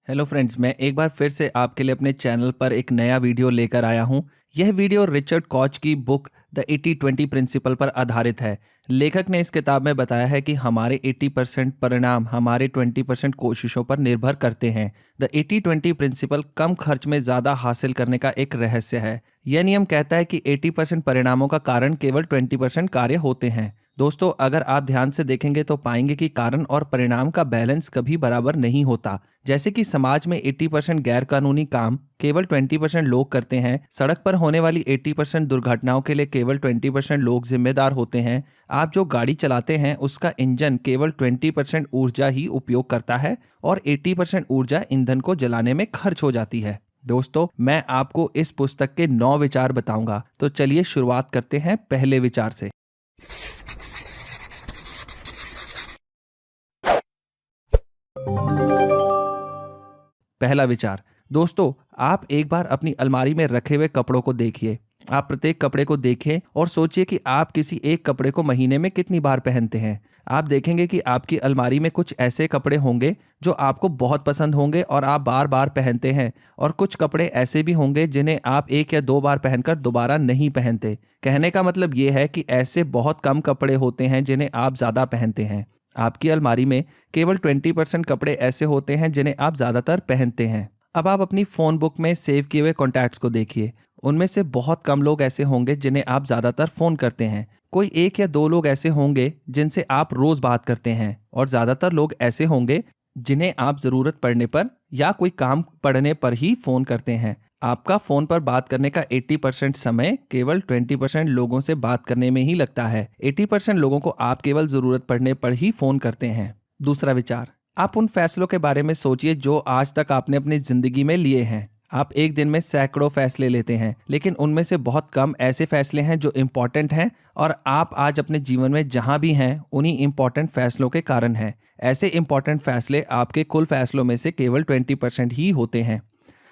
Hello friends, मैं एक बार फिर से आपके लिए अपने चैनल पर एक नया वीडियो लेकर आया हूं। यह वीडियो रिचर्ड कॉच की बुक द 80-20 प्रिंसिपल पर आधारित है। लेखक ने इस किताब में बताया है कि हमारे 80% परिणाम हमारे 20% कोशिशों पर निर्भर करते हैं। द 80-20 प्रिंसिपल कम खर्च में ज़्यादा हासिल करने का एक रहस्य है। यह नियम कहता है कि 80% परिणामों का कारण केवल 20% कार्य होते हैं। दोस्तों, अगर आप ध्यान से देखेंगे तो पाएंगे कि कारण और परिणाम का बैलेंस कभी बराबर नहीं होता। जैसे कि समाज में 80% गैर कानूनी काम केवल 20% लोग करते हैं, सड़क पर होने वाली 80% दुर्घटनाओं के लिए केवल 20% लोग जिम्मेदार होते हैं, आप जो गाड़ी चलाते हैं उसका इंजन केवल 20% ऊर्जा ही उपयोग करता है और 80% ऊर्जा ईंधन को जलाने में खर्च हो जाती है। दोस्तों, मैं आपको इस पुस्तक के 9 विचार बताऊंगा, तो चलिए शुरुआत करते हैं पहले विचार से। पहला विचार। दोस्तों, आप एक बार अपनी अलमारी में रखे हुए कपड़ों को देखिए। आप प्रत्येक कपड़े को देखें और सोचिए कि आप किसी एक कपड़े को महीने में कितनी बार पहनते हैं। आप देखेंगे कि आपकी अलमारी में कुछ ऐसे कपड़े होंगे जो आपको बहुत पसंद होंगे और आप बार बार पहनते हैं, और कुछ कपड़े ऐसे भी होंगे जिन्हें आप एक या दो बार पहनकर दोबारा नहीं पहनते। कहने का मतलब ये है कि ऐसे बहुत कम कपड़े होते हैं जिन्हें आप ज़्यादा पहनते हैं। आपकी अलमारी में केवल 20% कपड़े ऐसे होते हैं जिन्हें आप ज़्यादातर पहनते हैं। अब आप अपनी फ़ोन बुक में सेव किए हुए कॉन्टैक्ट्स को देखिए। उनमें से बहुत कम लोग ऐसे होंगे जिन्हें आप ज़्यादातर फ़ोन करते हैं। कोई एक या दो लोग ऐसे होंगे जिनसे आप रोज़ बात करते हैं, और ज़्यादातर लोग ऐसे होंगे जिन्हें आप ज़रूरत पड़ने पर या कोई काम पड़ने पर ही फ़ोन करते हैं। आपका फ़ोन पर बात करने का 80% समय केवल 20% लोगों से बात करने में ही लगता है। 80% लोगों को आप केवल ज़रूरत पड़ने पर ही फ़ोन करते हैं। दूसरा विचार। आप उन फैसलों के बारे में सोचिए जो आज तक आपने अपनी ज़िंदगी में लिए हैं। आप एक दिन में सैकड़ों फैसले लेते हैं, लेकिन उनमें से बहुत कम ऐसे फैसले हैं जो इम्पॉर्टेंट हैं, और आप आज अपने जीवन में जहां भी हैं उन्हीं इम्पॉर्टेंट फैसलों के कारण हैं। ऐसे इम्पॉर्टेंट फैसले आपके कुल फैसलों में से केवल 20% ही होते हैं।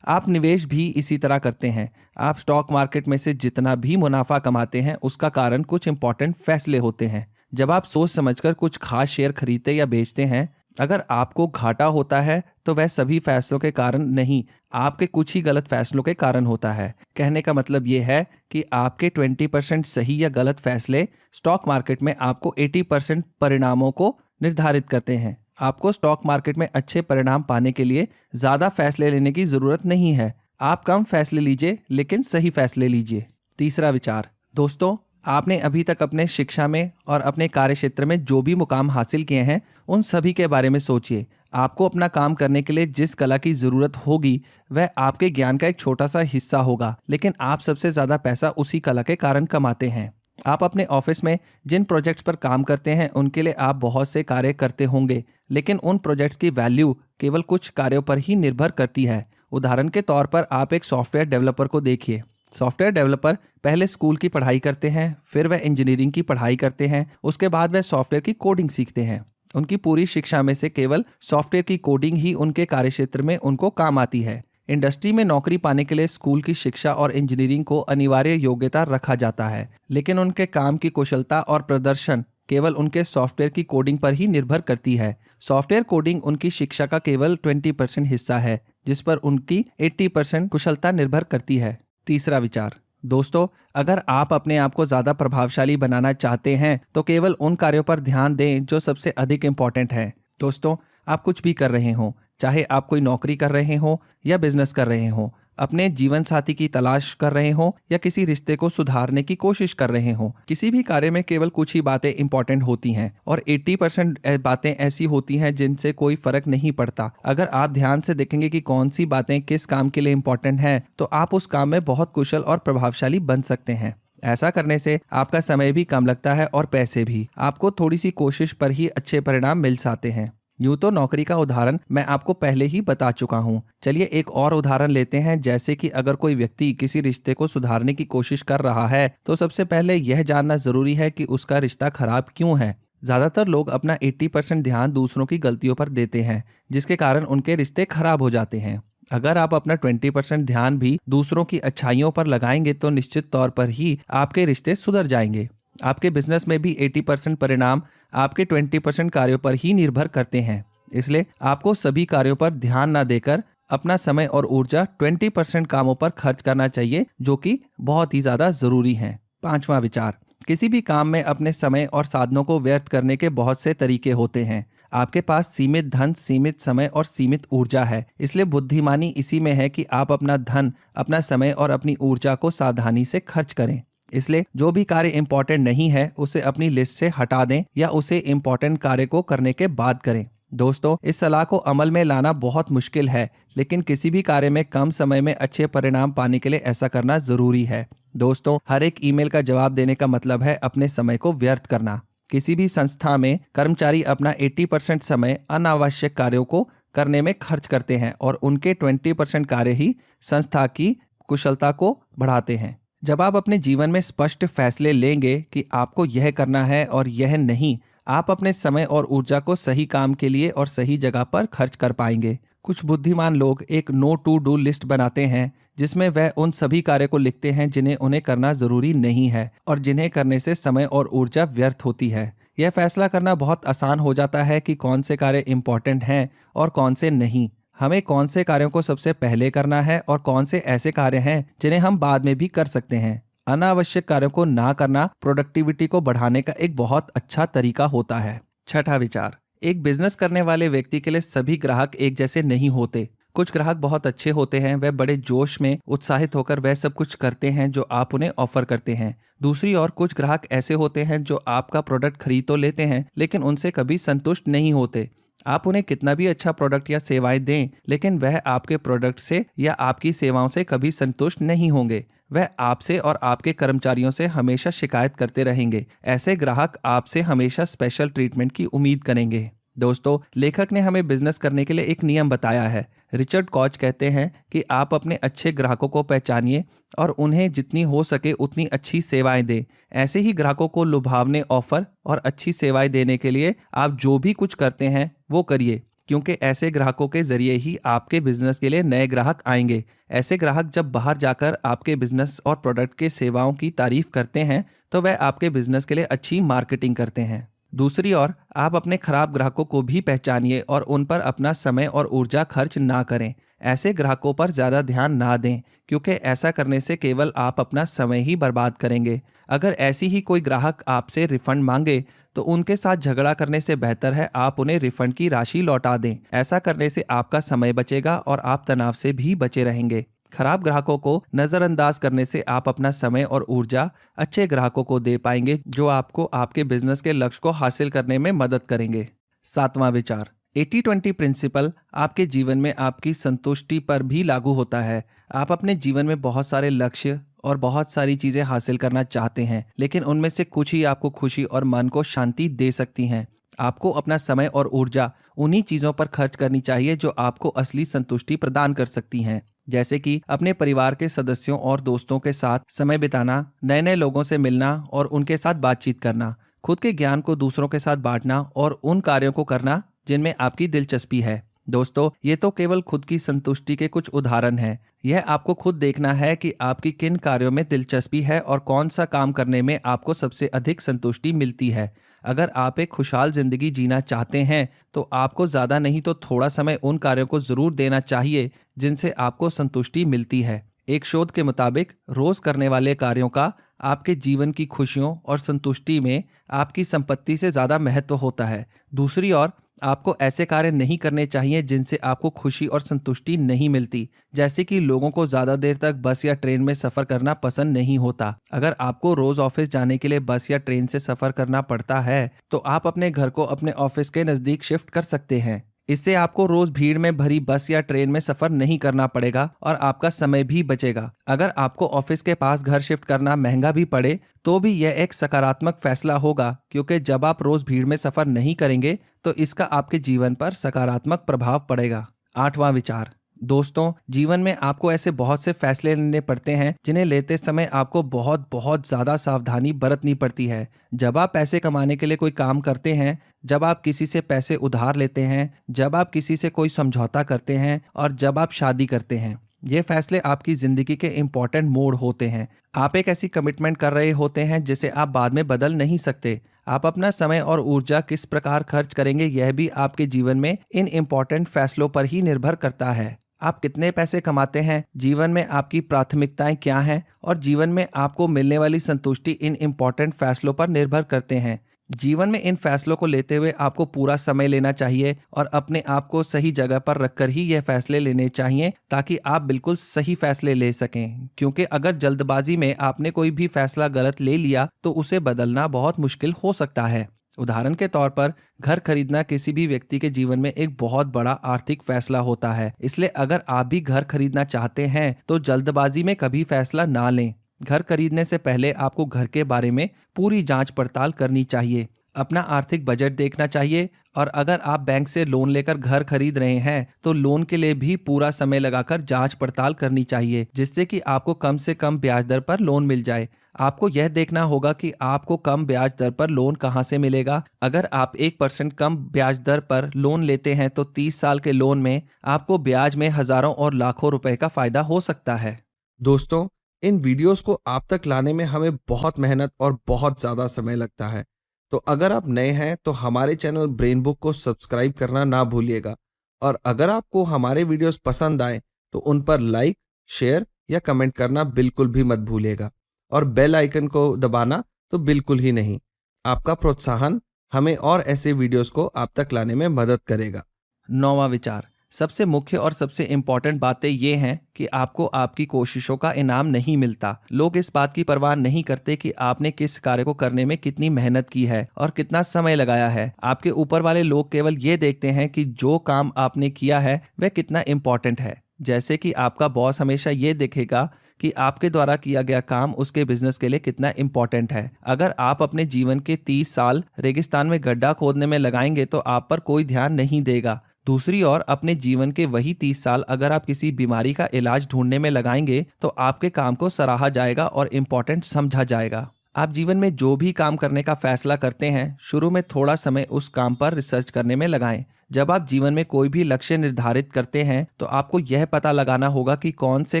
आप निवेश भी इसी तरह करते हैं। आप स्टॉक मार्केट में से जितना भी मुनाफा कमाते हैं उसका कारण कुछ इंपॉर्टेंट फैसले होते हैं। जब आप सोच समझकर कुछ खास शेयर खरीदते या बेचते हैं, अगर आपको घाटा होता है तो वह सभी फैसलों के कारण नहीं, आपके कुछ ही गलत फैसलों के कारण होता है। कहने का मतलब यह है कि आपके 20% सही या गलत फैसले स्टॉक मार्केट में आपको 80% परिणामों को निर्धारित करते हैं। आपको स्टॉक मार्केट में अच्छे परिणाम पाने के लिए ज़्यादा फैसले लेने की ज़रूरत नहीं है। आप कम फैसले लीजिए, लेकिन सही फैसले लीजिए। तीसरा विचार। दोस्तों, आपने अभी तक अपने शिक्षा में और अपने कार्य क्षेत्र में जो भी मुकाम हासिल किए हैं उन सभी के बारे में सोचिए। आपको अपना काम करने के लिए जिस कला की ज़रूरत होगी वह आपके ज्ञान का एक छोटा सा हिस्सा होगा, लेकिन आप सबसे ज़्यादा पैसा उसी कला के कारण कमाते हैं। आप अपने ऑफिस में जिन प्रोजेक्ट्स पर काम करते हैं उनके लिए आप बहुत से कार्य करते होंगे, लेकिन उन प्रोजेक्ट्स की वैल्यू केवल कुछ कार्यों पर ही निर्भर करती है। उदाहरण के तौर पर आप एक सॉफ्टवेयर डेवलपर को देखिए। सॉफ्टवेयर डेवलपर पहले स्कूल की पढ़ाई करते हैं, फिर वह इंजीनियरिंग की पढ़ाई करते हैं, उसके बाद वह सॉफ्टवेयर की कोडिंग सीखते हैं। उनकी पूरी शिक्षा में से केवल सॉफ्टवेयर की कोडिंग ही उनके कार्यक्षेत्र में उनको काम आती है। इंडस्ट्री में नौकरी पाने के लिए स्कूल की शिक्षा और इंजीनियरिंग को अनिवार्य योग्यता रखा जाता है, लेकिन उनके काम की कुशलता और प्रदर्शन केवल उनके सॉफ्टवेयर की कोडिंग पर ही निर्भर करती है। सॉफ्टवेयर कोडिंग उनकी शिक्षा का केवल 20% हिस्सा है, जिस पर उनकी 80% कुशलता निर्भर करती है। तीसरा विचार। दोस्तों, अगर आप अपने आप को ज़्यादा प्रभावशाली बनाना चाहते हैं तो केवल उन कार्यों पर ध्यान दें जो सबसे अधिक इम्पॉर्टेंट है। दोस्तों, आप कुछ भी कर रहे हों, चाहे आप कोई नौकरी कर रहे हों या बिजनेस कर रहे हों, अपने जीवन साथी की तलाश कर रहे हों या किसी रिश्ते को सुधारने की कोशिश कर रहे हों, किसी भी कार्य में केवल कुछ ही बातें इंपॉर्टेंट होती हैं और 80% बातें ऐसी होती हैं जिनसे कोई फर्क नहीं पड़ता। अगर आप ध्यान से देखेंगे कि कौन सी बातें किस काम के लिए इंपॉर्टेंट हैं, तो आप उस काम में बहुत कुशल और प्रभावशाली बन सकते हैं। ऐसा करने से आपका समय भी कम लगता है और पैसे भी। आपको थोड़ी सी कोशिश पर ही अच्छे परिणाम मिल जाते हैं। यूं तो नौकरी का उदाहरण मैं आपको पहले ही बता चुका हूं। चलिए एक और उदाहरण लेते हैं। जैसे कि अगर कोई व्यक्ति किसी रिश्ते को सुधारने की कोशिश कर रहा है तो सबसे पहले यह जानना जरूरी है कि उसका रिश्ता खराब क्यों है। ज्यादातर लोग अपना 80% ध्यान दूसरों की गलतियों पर देते हैं, जिसके कारण उनके रिश्ते खराब हो जाते हैं। अगर आप अपना 20% ध्यान भी दूसरों की अच्छाइयों पर लगाएंगे तो निश्चित तौर पर ही आपके रिश्ते सुधर जाएंगे। आपके बिजनेस में भी 80% परिणाम आपके 20% कार्यों पर ही निर्भर करते हैं। इसलिए आपको सभी कार्यों पर ध्यान ना देकर अपना समय और ऊर्जा 20% कामों पर खर्च करना चाहिए, जो कि बहुत ही ज्यादा जरूरी है। पांचवा विचार, किसी भी काम में अपने समय और साधनों को व्यर्थ करने के बहुत से तरीके होते हैं। आपके पास सीमित धन, सीमित समय और सीमित ऊर्जा है, इसलिए बुद्धिमानी इसी में है कि आप अपना धन, अपना समय और अपनी ऊर्जा को सावधानी से खर्च करें। इसलिए जो भी कार्य इंपॉर्टेंट नहीं है उसे अपनी लिस्ट से हटा दें या उसे इंपॉर्टेंट कार्य को करने के बाद करें। दोस्तों, इस सलाह को अमल में लाना बहुत मुश्किल है, लेकिन किसी भी कार्य में कम समय में अच्छे परिणाम पाने के लिए ऐसा करना जरूरी है। दोस्तों, हर एक ईमेल का जवाब देने का मतलब है अपने समय को व्यर्थ करना। किसी भी संस्था में कर्मचारी अपना 80% समय अनावश्यक कार्यों को करने में खर्च करते हैं और उनके 20% कार्य ही संस्था की कुशलता को बढ़ाते हैं। जब आप अपने जीवन में स्पष्ट फैसले लेंगे कि आपको यह करना है और यह नहीं, आप अपने समय और ऊर्जा को सही काम के लिए और सही जगह पर खर्च कर पाएंगे। कुछ बुद्धिमान लोग एक नो टू डू लिस्ट बनाते हैं जिसमें वह उन सभी कार्यों को लिखते हैं जिन्हें उन्हें करना जरूरी नहीं है और जिन्हें करने से समय और ऊर्जा व्यर्थ होती है। यह फैसला करना बहुत आसान हो जाता है कि कौन से कार्य इंपॉर्टेंट हैं और कौन से नहीं। हमें कौन से कार्यों को सबसे पहले करना है और कौन से ऐसे कार्य हैं जिन्हें हम बाद में भी कर सकते हैं। अनावश्यक कार्यों को ना करना प्रोडक्टिविटी को बढ़ाने का एक बहुत अच्छा तरीका होता है। छठा विचार, एक बिजनेस करने वाले व्यक्ति के लिए सभी ग्राहक एक जैसे नहीं होते। कुछ ग्राहक बहुत अच्छे होते हैं, वह बड़े जोश में उत्साहित होकर वह सब कुछ करते हैं जो आप उन्हें ऑफर करते हैं। दूसरी ओर कुछ ग्राहक ऐसे होते हैं जो आपका प्रोडक्ट खरीद तो लेते हैं लेकिन उनसे कभी संतुष्ट नहीं होते। आप उन्हें कितना भी अच्छा प्रोडक्ट या सेवाएं दें, लेकिन वह आपके प्रोडक्ट से या आपकी सेवाओं से कभी संतुष्ट नहीं होंगे। वह आपसे और आपके कर्मचारियों से हमेशा शिकायत करते रहेंगे। ऐसे ग्राहक आपसे हमेशा स्पेशल ट्रीटमेंट की उम्मीद करेंगे। दोस्तों, लेखक ने हमें बिजनेस करने के लिए एक नियम बताया है। रिचर्ड कॉच कहते हैं कि आप अपने अच्छे ग्राहकों को पहचानिए और उन्हें जितनी हो सके उतनी अच्छी सेवाएं दें। ऐसे ही ग्राहकों को लुभावने ऑफर और अच्छी सेवाएं देने के लिए आप जो भी कुछ करते हैं वो करिए, क्योंकि ऐसे ग्राहकों के जरिए ही आपके बिजनेस के लिए नए ग्राहक आएंगे। ऐसे ग्राहक जब बाहर जाकर आपके बिजनेस और प्रोडक्ट के सेवाओं की तारीफ करते हैं तो वह आपके बिजनेस के लिए अच्छी मार्केटिंग करते हैं। दूसरी ओर आप अपने खराब ग्राहकों को भी पहचानिए और उन पर अपना समय और ऊर्जा खर्च ना करें। ऐसे ग्राहकों पर ज़्यादा ध्यान ना दें, क्योंकि ऐसा करने से केवल आप अपना समय ही बर्बाद करेंगे। अगर ऐसी ही कोई ग्राहक आपसे रिफंड मांगे तो उनके साथ झगड़ा करने से बेहतर है आप उन्हें रिफंड की राशि लौटा दें। ऐसा करने से आपका समय बचेगा और आप तनाव से भी बचे रहेंगे। खराब ग्राहकों को नज़रअंदाज करने से आप अपना समय और ऊर्जा अच्छे ग्राहकों को दे पाएंगे जो आपको आपके बिजनेस के लक्ष्य को हासिल करने में मदद करेंगे। सातवां विचार, 80-20 प्रिंसिपल आपके जीवन में आपकी संतुष्टि पर भी लागू होता है। आप अपने जीवन में बहुत सारे लक्ष्य और बहुत सारी चीज़ें हासिल करना चाहते हैं, लेकिन उनमें से कुछ ही आपको खुशी और मन को शांति दे सकती हैं। आपको अपना समय और ऊर्जा उन्हीं चीज़ों पर खर्च करनी चाहिए जो आपको असली संतुष्टि प्रदान कर सकती हैं, जैसे कि अपने परिवार के सदस्यों और दोस्तों के साथ समय बिताना, नए नए लोगों से मिलना और उनके साथ बातचीत करना, खुद के ज्ञान को दूसरों के साथ बांटना और उन कार्यों को करना जिनमें आपकी दिलचस्पी है। दोस्तों, ये तो केवल खुद की संतुष्टि के कुछ उदाहरण हैं। यह आपको खुद देखना है कि आपकी किन कार्यों में दिलचस्पी है और कौन सा काम करने में आपको सबसे अधिक संतुष्टि मिलती है। अगर आप एक खुशहाल जिंदगी जीना चाहते हैं तो आपको ज़्यादा नहीं तो थोड़ा समय उन कार्यों को ज़रूर देना चाहिए जिनसे आपको संतुष्टि मिलती है। एक शोध के मुताबिक रोज़ करने वाले कार्यों का आपके जीवन की खुशियों और संतुष्टि में आपकी संपत्ति से ज़्यादा महत्व होता है। दूसरी ओर आपको ऐसे कार्य नहीं करने चाहिए जिनसे आपको खुशी और संतुष्टि नहीं मिलती, जैसे कि लोगों को ज़्यादा देर तक बस या ट्रेन में सफ़र करना पसंद नहीं होता। अगर आपको रोज़ ऑफिस जाने के लिए बस या ट्रेन से सफ़र करना पड़ता है तो आप अपने घर को अपने ऑफिस के नज़दीक शिफ्ट कर सकते हैं। इससे आपको रोज भीड़ में भरी बस या ट्रेन में सफर नहीं करना पड़ेगा और आपका समय भी बचेगा। अगर आपको ऑफिस के पास घर शिफ्ट करना महंगा भी पड़े तो भी यह एक सकारात्मक फैसला होगा, क्योंकि जब आप रोज भीड़ में सफर नहीं करेंगे तो इसका आपके जीवन पर सकारात्मक प्रभाव पड़ेगा। आठवां विचार, दोस्तों, जीवन में आपको ऐसे बहुत से फैसले लेने पड़ते हैं जिन्हें लेते समय आपको बहुत बहुत ज़्यादा सावधानी बरतनी पड़ती है। जब आप पैसे कमाने के लिए कोई काम करते हैं, जब आप किसी से पैसे उधार लेते हैं, जब आप किसी से कोई समझौता करते हैं और जब आप शादी करते हैं, ये फैसले आपकी ज़िंदगी के इम्पॉर्टेंट मोड़ होते हैं। आप एक ऐसी कमिटमेंट कर रहे होते हैं जिसे आप बाद में बदल नहीं सकते। आप अपना समय और ऊर्जा किस प्रकार खर्च करेंगे यह भी आपके जीवन में इन इम्पोर्टेंट फैसलों पर ही निर्भर करता है। आप कितने पैसे कमाते हैं, जीवन में आपकी प्राथमिकताएं क्या हैं और जीवन में आपको मिलने वाली संतुष्टि इन इम्पोर्टेंट फैसलों पर निर्भर करते हैं। जीवन में इन फैसलों को लेते हुए आपको पूरा समय लेना चाहिए और अपने आप को सही जगह पर रखकर ही यह फैसले लेने चाहिए ताकि आप बिल्कुल सही फैसले ले सकें, क्योंकि अगर जल्दबाजी में आपने कोई भी फैसला गलत ले लिया तो उसे बदलना बहुत मुश्किल हो सकता है। उदाहरण के तौर पर घर खरीदना किसी भी व्यक्ति के जीवन में एक बहुत बड़ा आर्थिक फैसला होता है, इसलिए अगर आप भी घर खरीदना चाहते हैं तो जल्दबाजी में कभी फैसला ना लें। घर खरीदने से पहले आपको घर के बारे में पूरी जांच पड़ताल करनी चाहिए, अपना आर्थिक बजट देखना चाहिए और अगर आप बैंक से लोन लेकर घर खरीद रहे हैं तो लोन के लिए भी पूरा समय लगाकर जांच पड़ताल करनी चाहिए, जिससे कि आपको कम से कम ब्याज दर पर लोन मिल जाए। आपको यह देखना होगा कि आपको कम ब्याज दर पर लोन कहां से मिलेगा। अगर आप 1% कम ब्याज दर पर लोन लेते हैं तो 30 साल के लोन में आपको ब्याज में हजारों और लाखों रुपए का फायदा हो सकता है। दोस्तों, इन वीडियोस को आप तक लाने में हमें बहुत मेहनत और बहुत ज़्यादा समय लगता है, तो अगर आप नए हैं तो हमारे चैनल ब्रेन बुक को सब्सक्राइब करना ना भूलिएगा और अगर आपको हमारे वीडियोस पसंद आए तो उन पर लाइक, शेयर या कमेंट करना बिल्कुल भी मत भूलिएगा और बेल आइकन को दबाना तो बिल्कुल ही नहीं। आपका प्रोत्साहन हमें और ऐसे वीडियोस को आप तक लाने में मदद करेगा। 9वां विचार, सबसे मुख्य और सबसे इम्पोर्टेंट बातें ये हैं कि आपको आपकी कोशिशों का इनाम नहीं मिलता। लोग इस बात की परवाह नहीं करते कि आपने किस कार्य को करने में कितनी मेहनत की है और कितना समय लगाया है। आपके ऊपर वाले लोग केवल ये देखते हैं कि जो काम आपने किया है वह कितना इम्पोर्टेंट है। जैसे कि आपका बॉस हमेशा ये देखेगा कि आपके द्वारा किया गया काम उसके बिजनेस के लिए कितना इम्पोर्टेंट है। अगर आप अपने जीवन के 30 साल रेगिस्तान में गड्ढा खोदने में लगाएंगे तो आप पर कोई ध्यान नहीं देगा। दूसरी ओर अपने जीवन के वही 30 साल अगर आप किसी बीमारी का इलाज ढूंढने में लगाएंगे तो आपके काम को सराहा जाएगा और इम्पोर्टेंट समझा जाएगा। आप जीवन में जो भी काम करने का फैसला करते हैं, शुरू में थोड़ा समय उस काम पर रिसर्च करने में लगाएं। जब आप जीवन में कोई भी लक्ष्य निर्धारित करते हैं तो आपको यह पता लगाना होगा कि कौन से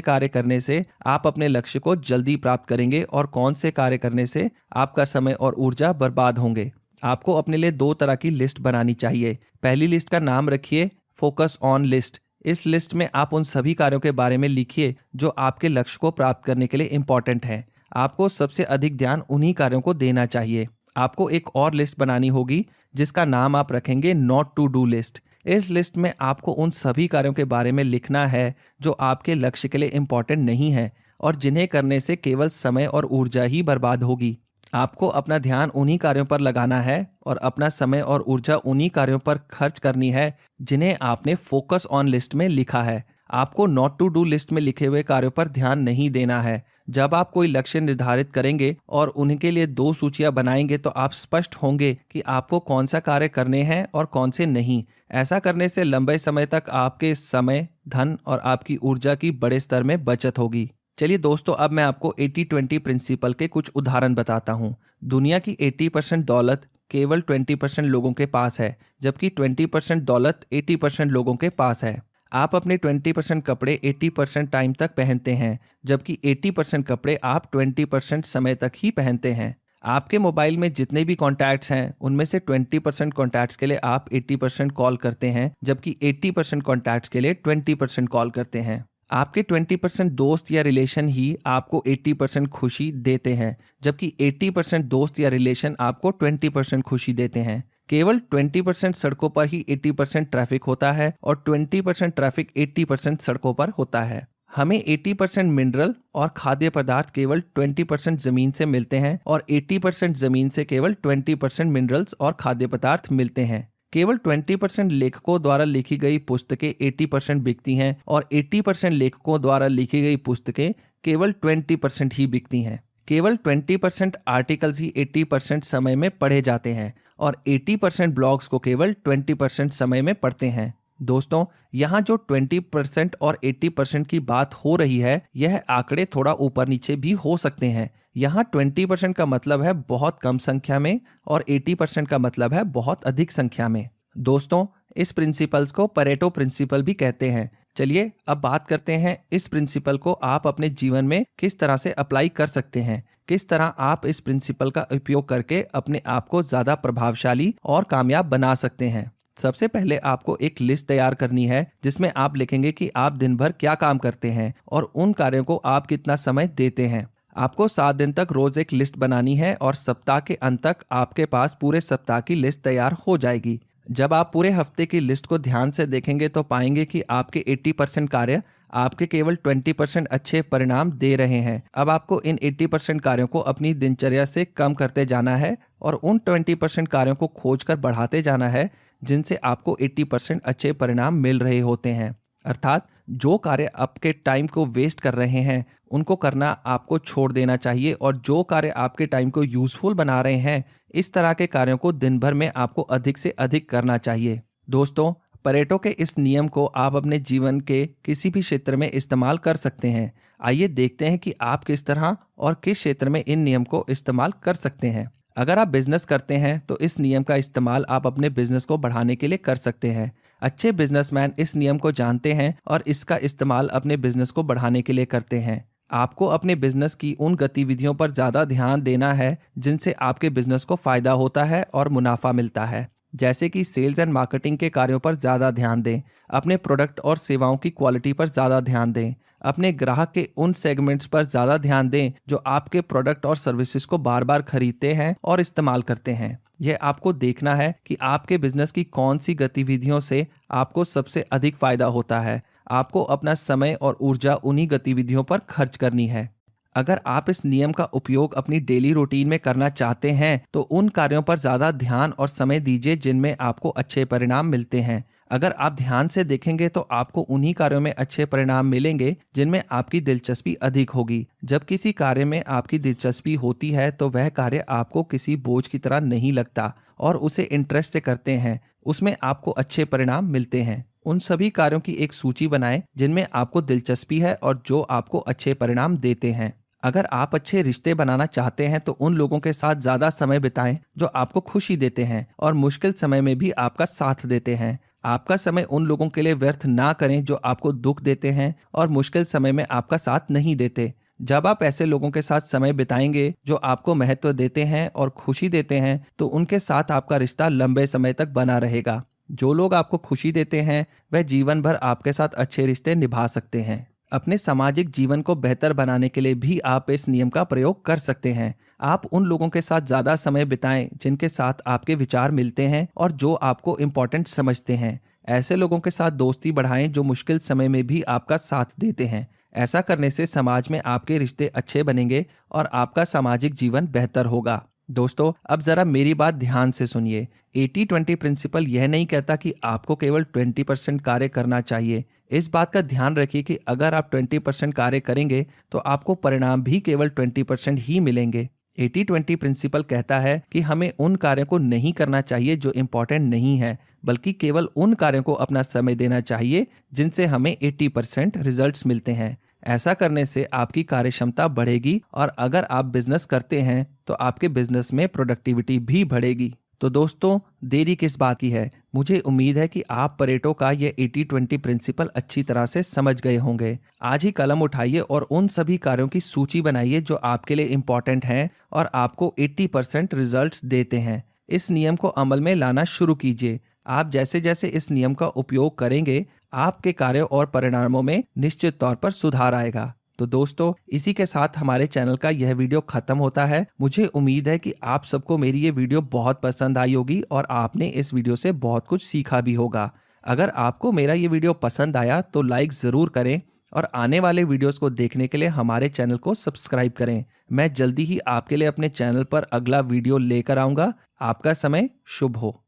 कार्य करने से आप अपने लक्ष्य को जल्दी प्राप्त करेंगे और कौन से कार्य करने से आपका समय और ऊर्जा बर्बाद होंगे। आपको अपने लिए 2 तरह की लिस्ट बनानी चाहिए। पहली लिस्ट का नाम रखिए फोकस ऑन लिस्ट। इस लिस्ट में आप उन सभी कार्यों के बारे में लिखिए जो आपके लक्ष्य को प्राप्त करने के लिए इम्पोर्टेंट हैं। आपको सबसे अधिक ध्यान उन्हीं कार्यों को देना चाहिए। आपको एक और लिस्ट बनानी होगी जिसका नाम आप रखेंगे नॉट टू डू लिस्ट। इस लिस्ट में आपको उन सभी कार्यों के बारे में लिखना है जो आपके लक्ष्य के लिए इम्पोर्टेंट नहीं है और जिन्हें करने से केवल समय और ऊर्जा ही बर्बाद होगी। आपको अपना ध्यान उन्हीं कार्यों पर लगाना है और अपना समय और ऊर्जा उन्हीं कार्यों पर खर्च करनी है जिन्हें आपने फोकस ऑन लिस्ट में लिखा है। आपको नॉट टू डू लिस्ट में लिखे हुए कार्यों पर ध्यान नहीं देना है। जब आप कोई लक्ष्य निर्धारित करेंगे और उनके लिए 2 सूचियां बनाएंगे तो आप स्पष्ट होंगे कि आपको कौन सा कार्य करने हैं और कौन से नहीं। ऐसा करने से लंबे समय तक आपके समय, धन और आपकी ऊर्जा की बड़े स्तर में बचत होगी। चलिए दोस्तों, अब मैं आपको 80-20 प्रिंसिपल के कुछ उदाहरण बताता हूँ। दुनिया की 80% दौलत केवल 20% लोगों के पास है, जबकि 20% दौलत 80% लोगों के पास है। आप अपने 20% कपड़े 80% टाइम तक पहनते हैं, जबकि 80% कपड़े आप 20% समय तक ही पहनते हैं। आपके मोबाइल में जितने भी कॉन्टैक्ट्स हैं उनमें से 20% कॉन्टैक्ट्स के लिए आप 80% कॉल करते हैं, जबकि 80% कॉन्टैक्ट्स के लिए 20% कॉल करते हैं। आपके 20% दोस्त या रिलेशन ही आपको 80% खुशी देते हैं, जबकि 80% दोस्त या रिलेशन आपको 20% खुशी देते हैं। केवल 20% सड़कों पर ही 80% ट्रैफिक होता है और 20% ट्रैफिक 80% सड़कों पर होता है। हमें 80% मिनरल और खाद्य पदार्थ केवल 20% जमीन से मिलते हैं और 80% जमीन से केवल 20% मिनरल्स और खाद्य पदार्थ मिलते हैं। केवल 20% लेखकों द्वारा लिखी गई पुस्तकें 80% बिकती हैं और 80% लेखकों द्वारा लिखी गई पुस्तकें केवल 20% ही बिकती हैं। केवल 20% आर्टिकल्स ही 80% समय में पढ़े जाते हैं और 80% ब्लॉग्स को केवल 20% समय में पढ़ते हैं। दोस्तों, यहाँ जो 20% और 80% की बात हो रही है, यह आंकड़े थोड़ा ऊपर नीचे भी हो सकते हैं। यहाँ 20% का मतलब है बहुत कम संख्या में और 80% का मतलब है बहुत अधिक संख्या में। दोस्तों, इस प्रिंसिपल्स को परेटो प्रिंसिपल भी कहते हैं। चलिए अब बात करते हैं इस प्रिंसिपल को आप अपने जीवन में किस तरह से अप्लाई कर सकते हैं, किस तरह आप इस प्रिंसिपल का उपयोग करके अपने आप को ज़्यादा प्रभावशाली और कामयाब बना सकते हैं। सबसे पहले आपको एक लिस्ट तैयार करनी है जिसमें आप लिखेंगे कि आप दिन भर क्या काम करते हैं और उन कार्यों को आप कितना समय देते हैं। आपको 7 दिन तक रोज एक लिस्ट बनानी है और सप्ताह के अंत तक आपके पास पूरे सप्ताह की लिस्ट तैयार हो जाएगी। जब आप पूरे हफ्ते की लिस्ट को ध्यान से देखेंगे तो पाएंगे कि आपके 80% कार्य आपके केवल 20% अच्छे परिणाम दे रहे हैं। अब आपको इन 80% कार्यों को अपनी दिनचर्या से कम करते जाना है और उन 20% कार्यों को खोजकर बढ़ाते जाना है जिनसे आपको 80% अच्छे परिणाम मिल रहे होते हैं। अर्थात जो कार्य आपके टाइम को वेस्ट कर रहे हैं उनको करना आपको छोड़ देना चाहिए और जो कार्य आपके टाइम को यूजफुल बना रहे हैं इस तरह के कार्यों को दिन भर में आपको अधिक से अधिक करना चाहिए। दोस्तों, परेटो के इस नियम को आप अपने जीवन के किसी भी क्षेत्र में इस्तेमाल कर सकते हैं। आइए देखते हैं कि आप किस तरह और किस क्षेत्र में इन नियम को इस्तेमाल कर सकते हैं। अगर आप बिजनेस करते हैं तो इस नियम का इस्तेमाल आप अपने बिजनेस को बढ़ाने के लिए कर सकते हैं। अच्छे बिजनेसमैन इस नियम को जानते हैं और इसका इस्तेमाल अपने बिजनेस को बढ़ाने के लिए करते हैं। आपको अपने बिजनेस की उन गतिविधियों पर ज़्यादा ध्यान देना है जिनसे आपके बिजनेस को फ़ायदा होता है और मुनाफा मिलता है। जैसे कि सेल्स एंड मार्केटिंग के कार्यों पर ज़्यादा ध्यान दें, अपने प्रोडक्ट और सेवाओं की क्वालिटी पर ज़्यादा ध्यान दें, अपने ग्राहक के उन सेगमेंट्स पर ज़्यादा ध्यान दें जो आपके प्रोडक्ट और सर्विसेज को बार बार खरीदते हैं और इस्तेमाल करते हैं। यह आपको देखना है कि आपके बिजनेस की कौन सी गतिविधियों से आपको सबसे अधिक फायदा होता है। आपको अपना समय और ऊर्जा उन्हीं गतिविधियों पर खर्च करनी है। अगर आप इस नियम का उपयोग अपनी डेली रूटीन में करना चाहते हैं तो उन कार्यों पर ज़्यादा ध्यान और समय दीजिए जिनमें आपको अच्छे परिणाम मिलते हैं। अगर आप ध्यान से देखेंगे तो आपको उन्हीं कार्यों में अच्छे परिणाम मिलेंगे जिनमें आपकी दिलचस्पी अधिक होगी। जब किसी कार्य में आपकी दिलचस्पी होती है तो वह कार्य आपको किसी बोझ की तरह नहीं लगता और उसे इंटरेस्ट से करते हैं, उसमें आपको अच्छे परिणाम मिलते हैं। उन सभी कार्यों की एक सूची बनाएं जिनमें आपको दिलचस्पी है और जो आपको अच्छे परिणाम देते हैं। अगर आप अच्छे रिश्ते बनाना चाहते हैं तो उन लोगों के साथ ज़्यादा समय बिताएं जो आपको खुशी देते हैं और मुश्किल समय में भी आपका साथ देते हैं। आपका समय उन लोगों के लिए व्यर्थ ना करें जो आपको दुख देते हैं और मुश्किल समय में आपका साथ नहीं देते। जब आप ऐसे लोगों के साथ समय बिताएंगे जो आपको महत्व देते हैं और खुशी देते हैं तो उनके साथ आपका रिश्ता लंबे समय तक बना रहेगा। जो लोग आपको खुशी देते हैं वह जीवन भर आपके साथ अच्छे रिश्ते निभा सकते हैं। अपने सामाजिक जीवन को बेहतर बनाने के लिए भी आप इस नियम का प्रयोग कर सकते हैं। आप उन लोगों के साथ ज़्यादा समय बिताएं जिनके साथ आपके विचार मिलते हैं और जो आपको इम्पोर्टेंट समझते हैं। ऐसे लोगों के साथ दोस्ती बढ़ाएं जो मुश्किल समय में भी आपका साथ देते हैं। ऐसा करने से समाज में आपके रिश्ते अच्छे बनेंगे और आपका सामाजिक जीवन बेहतर होगा। दोस्तों, अब जरा मेरी बात ध्यान से सुनिए। 80-20 प्रिंसिपल यह नहीं कहता कि आपको केवल 20% कार्य करना चाहिए। इस बात का ध्यान रखिए कि अगर आप 20% कार्य करेंगे तो आपको परिणाम भी केवल 20% ही मिलेंगे। 80-20 प्रिंसिपल कहता है कि हमें उन कार्यों को नहीं करना चाहिए जो इम्पोर्टेंट नहीं है, बल्कि केवल उन कार्यों को अपना समय देना चाहिए जिनसे हमें 80% रिजल्ट्स मिलते हैं। ऐसा करने से आपकी कार्य क्षमता बढ़ेगी और अगर आप बिजनेस करते हैं तो आपके बिजनेस में प्रोडक्टिविटी भी बढ़ेगी। तो दोस्तों, देरी किस बात की है? मुझे उम्मीद है कि आप परेटो का ये 80-20 प्रिंसिपल अच्छी तरह से समझ गए होंगे। आज ही कलम उठाइए और उन सभी कार्यों की सूची बनाइए जो आपके लिए इम्पोर्टेंट हैं और आपको 80% रिजल्ट्स देते हैं। इस नियम को अमल में लाना शुरू कीजिए। आप जैसे जैसे इस नियम का उपयोग करेंगे आपके कार्यों और परिणामों में निश्चित तौर पर सुधार आएगा। तो दोस्तों, इसी के साथ हमारे चैनल का यह वीडियो खत्म होता है। मुझे उम्मीद है कि आप सबको मेरी ये वीडियो बहुत पसंद आई होगी और आपने इस वीडियो से बहुत कुछ सीखा भी होगा। अगर आपको मेरा ये वीडियो पसंद आया तो लाइक ज़रूर करें और आने वाले वीडियोस को देखने के लिए हमारे चैनल को सब्सक्राइब करें। मैं जल्दी ही आपके लिए अपने चैनल पर अगला वीडियो लेकर आऊँगा। आपका समय शुभ हो।